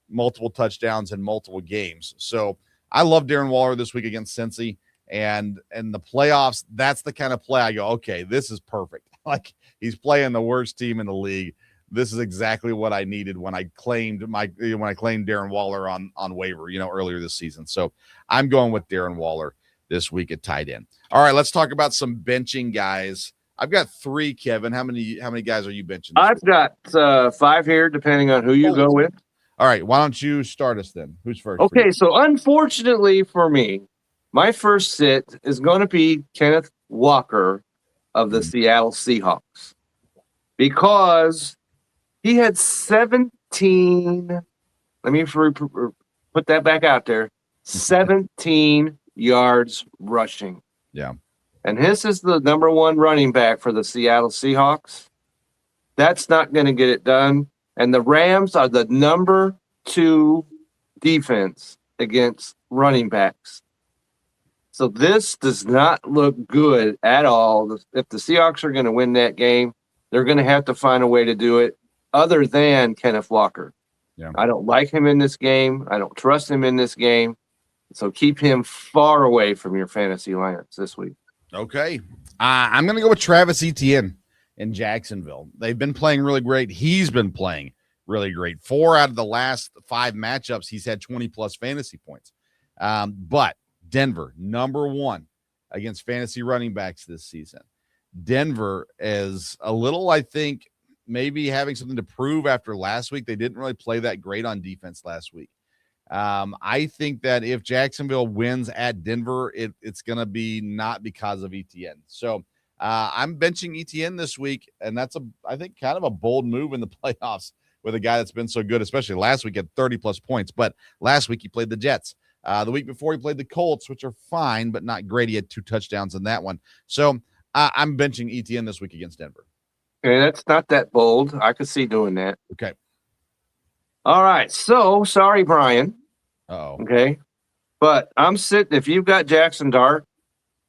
Multiple touchdowns in multiple games. So I love Darren Waller this week against Cincy. And the playoffs, that's the kind of play I go, okay, this is perfect. Like he's playing the worst team in the league. This is exactly what I needed when I claimed Darren Waller on waiver, earlier this season. So I'm going with Darren Waller this week at tight end. All right, let's talk about some benching guys I've got 3, Kevin. How many guys are you benching? I've got 5 here, depending on who you go with. All right, why don't you start us then? Who's first? Okay, so unfortunately for me, my first sit is going to be Kenneth Walker of the Seattle Seahawks, because he had 17. Let me put that back out there. 17 yards rushing. Yeah. And this is the number 1 running back for the Seattle Seahawks. That's not going to get it done. And the Rams are the number 2 defense against running backs. So this does not look good at all. If the Seahawks are going to win that game, they're going to have to find a way to do it other than Kenneth Walker. Yeah. I don't like him in this game. I don't trust him in this game. So keep him far away from your fantasy lineups this week. Okay. I'm going to go with Travis Etienne in Jacksonville. They've been playing really great. He's been playing really great. 4 out of the last 5 matchups, he's had 20-plus fantasy points. But Denver, number 1 against fantasy running backs this season. Denver is a little, I think, maybe having something to prove after last week. They didn't really play that great on defense last week. I think that if Jacksonville wins at Denver, it's going to be not because of Etienne. So I'm benching Etienne this week, and that's I think kind of a bold move in the playoffs with a guy that's been so good, especially last week at 30-plus points. But last week he played the Jets. The week before he played the Colts, which are fine but not great. He had 2 touchdowns in that one. So I'm benching Etienne this week against Denver. Okay, that's not that bold. I could see doing that. Okay. All right. So sorry, Brian. Uh-oh. Okay. But I'm sitting, if you've got Jackson Dart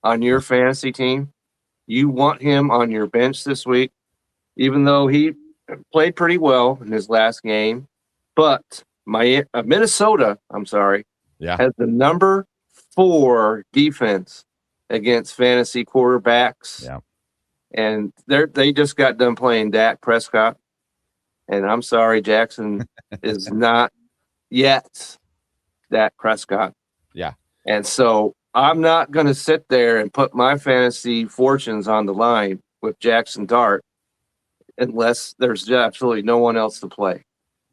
on your fantasy team, you want him on your bench this week, even though he played pretty well in his last game. But Minnesota, has the number 4 defense against fantasy quarterbacks. Yeah. And they just got done playing Dak Prescott. And I'm sorry, Jackson is not yet Dak Prescott. Yeah. And so I'm not going to sit there and put my fantasy fortunes on the line with Jackson Dart unless there's absolutely no one else to play.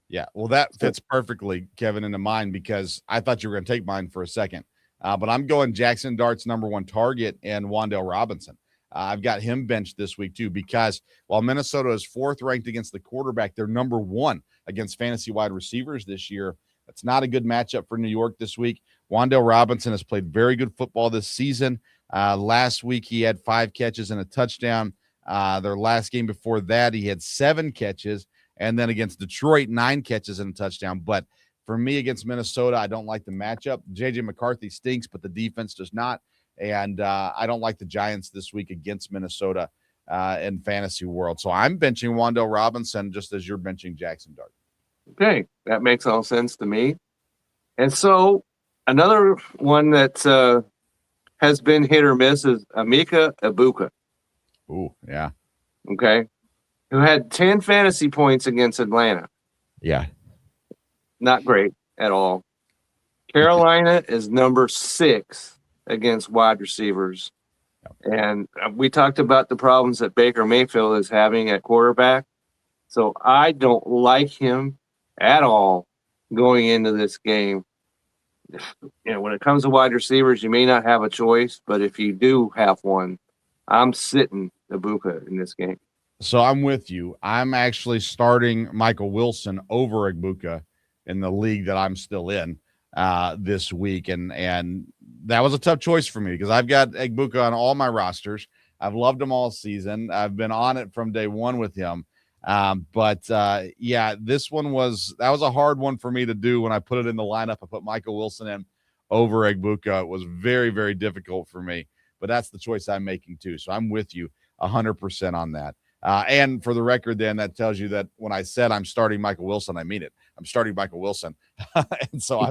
Yeah, well, that fits perfectly, Kevin, into mine, because I thought you were going to take mine for a second. But I'm going Jackson Dart's number 1 target and Wan'Dale Robinson. I've got him benched this week, too, because while Minnesota is 4th ranked against the quarterback, they're number 1 against fantasy wide receivers this year. That's not a good matchup for New York this week. Wan'Dale Robinson has played very good football this season. Last week, he had 5 catches and a touchdown. Their last game before that, he had 7 catches. And then against Detroit, 9 catches and a touchdown. But for me, against Minnesota, I don't like the matchup. J.J. McCarthy stinks, but the defense does not. And I don't like the Giants this week against Minnesota in fantasy world. So I'm benching Wan'Dale Robinson just as you're benching Jackson Dart. Okay, that makes all sense to me. And so another one that has been hit or miss is Emeka Egbuka. Ooh, yeah. Okay. Who had 10 fantasy points against Atlanta. Yeah. Not great at all. Carolina is number 6 against wide receivers. And we talked about the problems that Baker Mayfield is having at quarterback. So I don't like him at all going into this game. When it comes to wide receivers, you may not have a choice, but if you do have one, I'm sitting Egbuka in this game. So I'm with you. I'm actually starting Michael Wilson over Egbuka in the league that I'm still in this week. And that was a tough choice for me because I've got Egbuka on all my rosters. I've loved him all season. I've been on it from day one with him. This one was a hard one for me to do when I put it in the lineup. I put Michael Wilson in over Egbuka. It was very, very difficult for me, but that's the choice I'm making too. So I'm with you 100% on that. And for the record, then that tells you that when I said I'm starting Michael Wilson, I mean it. I'm starting Michael Wilson, and so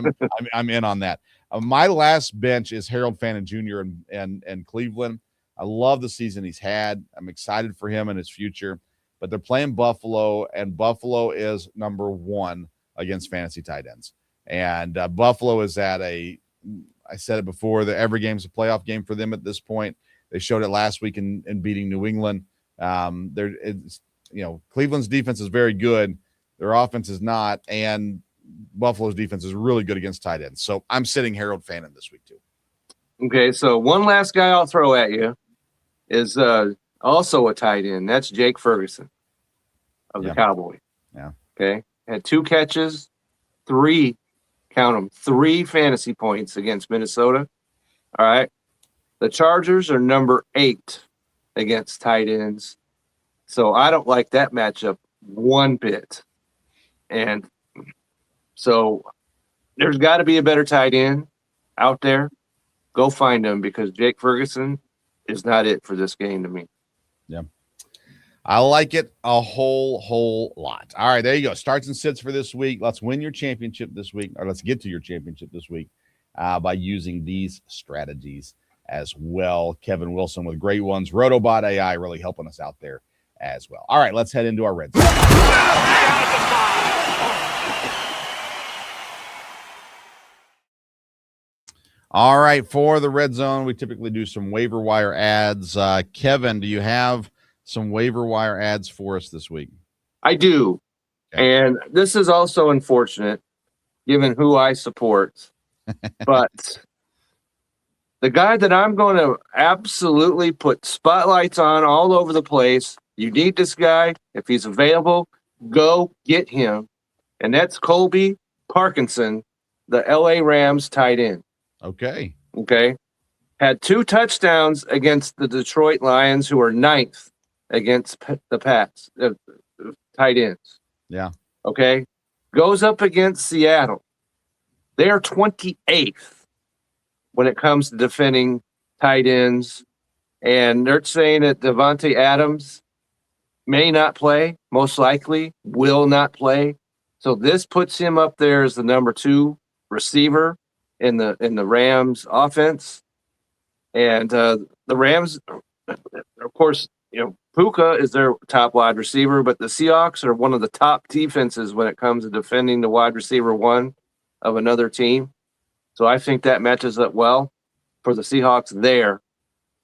I'm in on that. My last bench is Harold Fannin Jr. and Cleveland. I love the season he's had. I'm excited for him and his future. But they're playing Buffalo, and Buffalo is number 1 against fantasy tight ends. And Buffalo is I said it before, that every game's a playoff game for them at this point. They showed it last week in beating New England. Cleveland's defense is very good. Their offense is not, and Buffalo's defense is really good against tight ends. So I'm sitting Harold Fannin this week too. Okay, so one last guy I'll throw at you is also a tight end. That's Jake Ferguson of the Cowboys. Yeah. Okay. Had 2 catches, 3 fantasy points against Minnesota. All right. The Chargers are number 8 against tight ends. So I don't like that matchup one bit. And so there's got to be a better tight end out there. Go find him, because Jake Ferguson is not it for this game to me. Yeah. I like it a whole lot. All right, there you go. Starts and sits for this week. Let's win your championship this week, or let's get to your championship this week by using these strategies as well. Kevin Wilson with great ones. Rotobot AI really helping us out there as well. All right, let's head into our red zone. All right, for the red zone, we typically do some waiver wire ads. Kevin, do you have some waiver wire ads for us this week? I do. Okay. And this is also unfortunate given who I support. But the guy that I'm going to absolutely put spotlights on all over the place, you need this guy. If he's available, go get him. And that's Colby Parkinson, the LA Rams tight end. Okay. Had 2 touchdowns against the Detroit Lions, who are 9th against the Pats, tight ends. Yeah. Okay. Goes up against Seattle. They are 28th when it comes to defending tight ends. And they're saying that Devontae Adams may not play, most likely will not play. So this puts him up there as the number 2 receiver in the Rams offense. And the Rams, of course, Puka is their top wide receiver, but the Seahawks are one of the top defenses when it comes to defending the wide receiver 1 of another team. So I think that matches up well for the Seahawks there,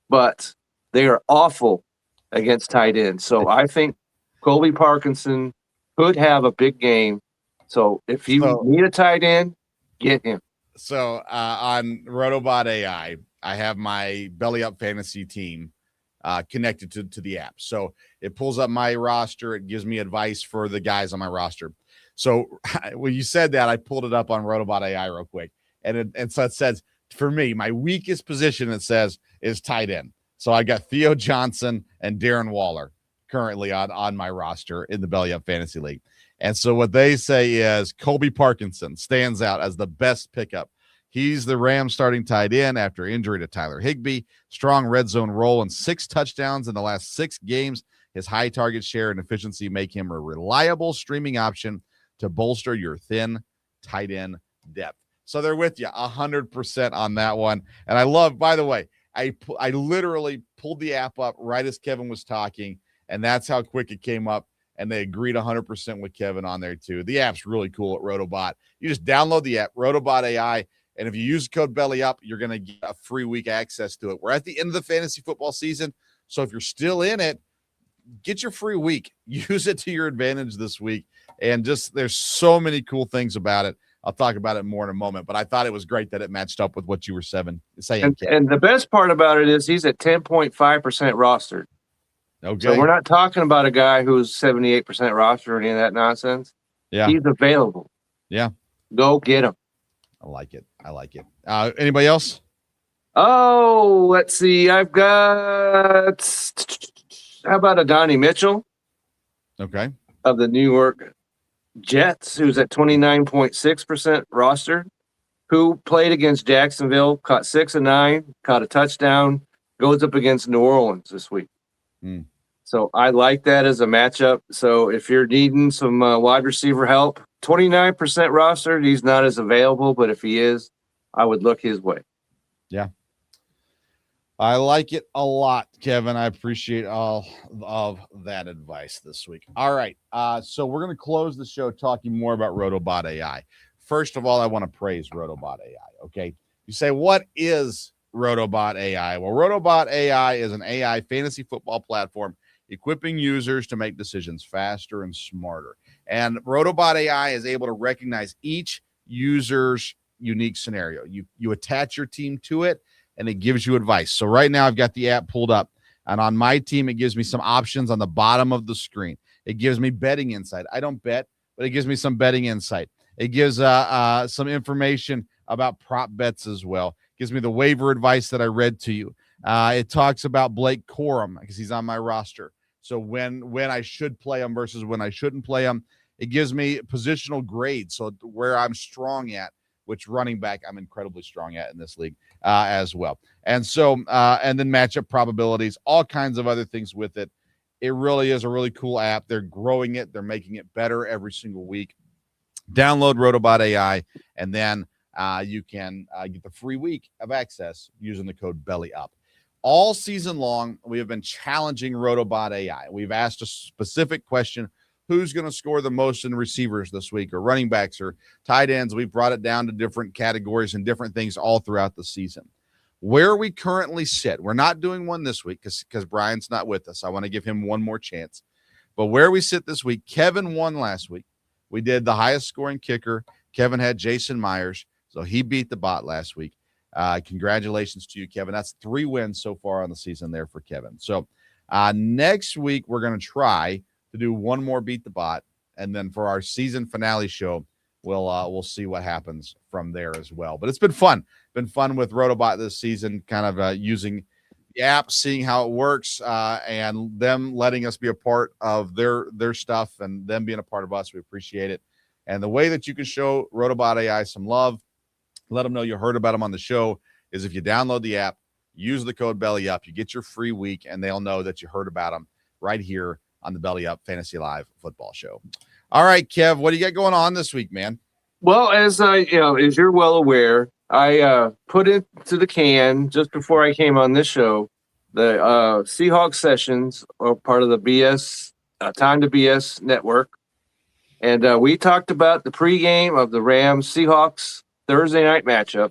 but they are awful against tight ends. So I think Colby Parkinson could have a big game. So if you need a tight end, get him. So on Rotobot AI, I have my Belly Up Fantasy team connected to the app. So it pulls up my roster. It gives me advice for the guys on my roster. So when you said that, I pulled it up on Rotobot AI real quick. And so it says, for me, my weakest position, it says, is tight end. So I got Theo Johnson and Darren Waller currently on my roster in the Belly Up Fantasy League. And so what they say is Colby Parkinson stands out as the best pickup. He's the Rams starting tight end after injury to Tyler Higbee. Strong red zone role and 6 touchdowns in the last 6 games. His high target share and efficiency make him a reliable streaming option to bolster your thin tight end depth. So they're with you 100% on that one. And I love, by the way, I literally pulled the app up right as Kevin was talking, and that's how quick it came up. And they agreed 100% with Kevin on there too. The app's really cool at Rotobot. You just download the app, Rotobot AI, and if you use code BELLYUP, you're going to get a free week access to it. We're at the end of the fantasy football season, so if you're still in it, get your free week. Use it to your advantage this week. And just there's so many cool things about it. I'll talk about it more in a moment, but I thought it was great that it matched up with what you were saying. And the best part about it is he's at 10.5% rostered. Okay. So we're not talking about a guy who's 78% rostered or any of that nonsense. Yeah. He's available. Yeah. Go get him. I like it. Anybody else? Oh, let's see. I've got, how about Adonai Mitchell? Okay. Of the New York Jets, who's at 29.6% rostered, who played against Jacksonville, caught 6 of 9, caught a touchdown, goes up against New Orleans this week. So I like that as a matchup. So if you're needing some wide receiver help, 29% rostered, he's not as available, but if he is, I would look his way. Yeah. I like it a lot, Kevin. I appreciate all of that advice this week. All right. So we're going to close the show talking more about Rotobot AI. First of all, I want to praise Rotobot AI. Okay. You say, what is Rotobot AI? Well, Rotobot AI is an AI fantasy football platform equipping users to make decisions faster and smarter. And Rotobot AI is able to recognize each user's unique scenario. You attach your team to it, and it gives you advice. So right now I've got the app pulled up, and on my team, it gives me some options on the bottom of the screen. It gives me betting insight. I don't bet, but it gives me some betting insight. It gives some information about prop bets as well. It gives me the waiver advice that I read to you. It talks about Blake Corum because he's on my roster. So when I should play him versus when I shouldn't play him. It gives me positional grades, so where I'm strong at, which running back I'm incredibly strong at in this league as well. And so, and then matchup probabilities, all kinds of other things with it. It really is a really cool app. They're growing it. They're making it better every single week. Download Rotobot AI, and then you can get the free week of access using the code BELLYUP. All season long, we have been challenging Rotobot AI. We've asked a specific question: who's going to score the most in receivers this week, or running backs, or tight ends? We've brought it down to different categories and different things all throughout the season. Where we currently sit, we're not doing one this week because Brian's not with us. I want to give him one more chance. But where we sit this week, Kevin won last week. We did the highest scoring kicker. Kevin had Jason Myers, so he beat the bot last week. Congratulations to you, Kevin. That's 3 wins so far on the season there for Kevin. So next week, we're going to try to do one more beat the bot, and then for our season finale show, we'll see what happens from there as well. But it's been fun with Rotobot this season, kind of using the app, seeing how it works, and them letting us be a part of their stuff and them being a part of us. We appreciate it. And the way that you can show Rotobot AI some love, let them know you heard about them on the show, is if you download the app, use the code BELLYUP, you get your free week, and they'll know that you heard about them right here on the Belly Up Fantasy Live Football Show. All right, Kev, what do you got going on this week, man? Well, as you're well aware, I put into the can just before I came on this show. The Seahawks sessions are part of the BS Time to BS network, and we talked about the pregame of the Rams Seahawks Thursday night matchup.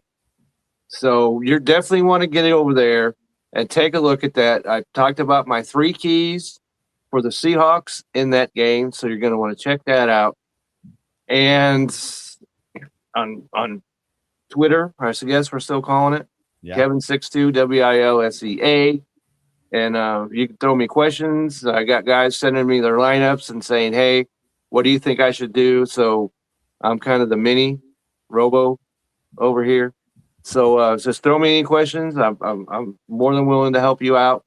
So you definitely want to get it over there and take a look at that. I talked about my 3 keys for the Seahawks in that game, so you're going to want to check that out. And on Twitter, I guess we're still calling it, Kevin62, WILSEA. And you can throw me questions. I got guys sending me their lineups and saying, hey, what do you think I should do? So I'm kind of the mini robo over here. So just throw me any questions. I'm more than willing to help you out.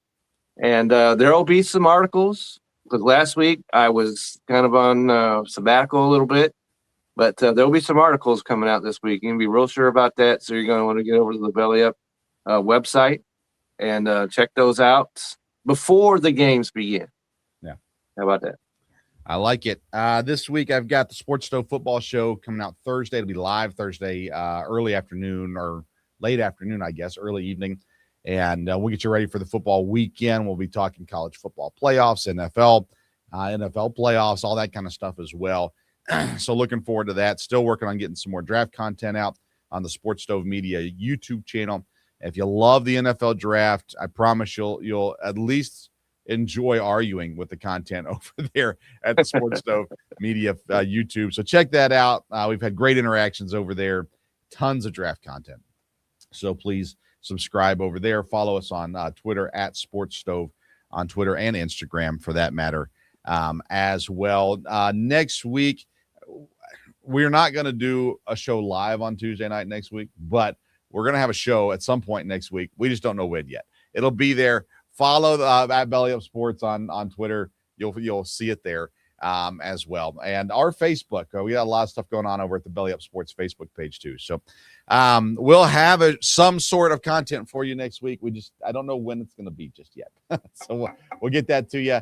And there will be some articles, because last week I was kind of on sabbatical a little bit. But there will be some articles coming out this week. You can be real sure about that. So you're going to want to get over to the Belly Up website and check those out before the games begin. Yeah. How about that? I like it. This week I've got the Sports Stove Football Show coming out Thursday. It'll be live Thursday, early afternoon or late afternoon, I guess, early evening. And we'll get you ready for the football weekend. We'll be talking college football playoffs, NFL playoffs, all that kind of stuff as well. So looking forward to that. Still working on getting some more draft content out on the Sports Stove Media YouTube channel. If you love the NFL draft, I promise you'll at least enjoy arguing with the content over there at the Sports Stove Media YouTube. So check that out. We've had great interactions over there. Tons of draft content. So please subscribe over there. Follow us on Twitter at Sports Stove on Twitter and Instagram for that matter as well. Next week, we're not going to do a show live on Tuesday night next week, but we're going to have a show at some point next week. We just don't know when yet. It'll be there. Follow at Belly Up Sports on Twitter. You'll see it there as well. And our Facebook, we got a lot of stuff going on over at the Belly Up Sports Facebook page too. So we'll have some sort of content for you next week. I don't know when it's going to be just yet. So we'll get that to you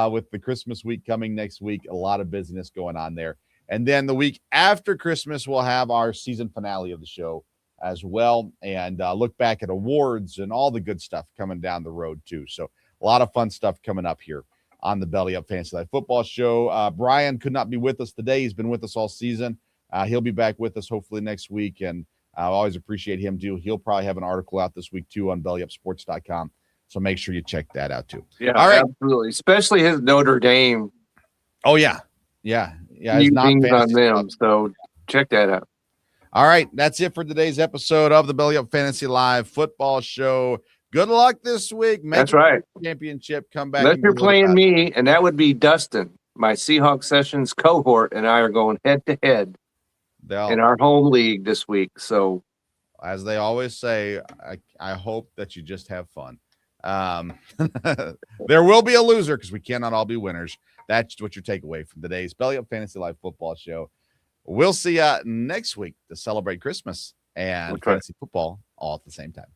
with the Christmas week coming next week. A lot of business going on there. And then the week after Christmas, we'll have our season finale of the show as well, and look back at awards and all the good stuff coming down the road too. So a lot of fun stuff coming up here on the Belly Up Fantasy Life Football Show. Brian could not be with us today. He's been with us all season. He'll be back with us hopefully next week, and I always appreciate him too. He'll probably have an article out this week too on bellyupsports.com So make sure you check that out too. Yeah, All right. absolutely. Especially his Notre Dame. Oh yeah. Yeah. It's Few not things on fantasy them. stuff. So check that out. All right. That's it for today's episode of the Belly Up Fantasy Live football show. Good luck this week. That's right. Championship. Come back. Unless you're playing me, and that would be Dustin, my Seahawks Sessions cohort, and I are going head to head in our home league this week. So, as they always say, I hope that you just have fun. There will be a loser because we cannot all be winners. That's what your takeaway from today's Belly Up Fantasy Live football show. We'll see you next week to celebrate Christmas and fantasy football all at the same time.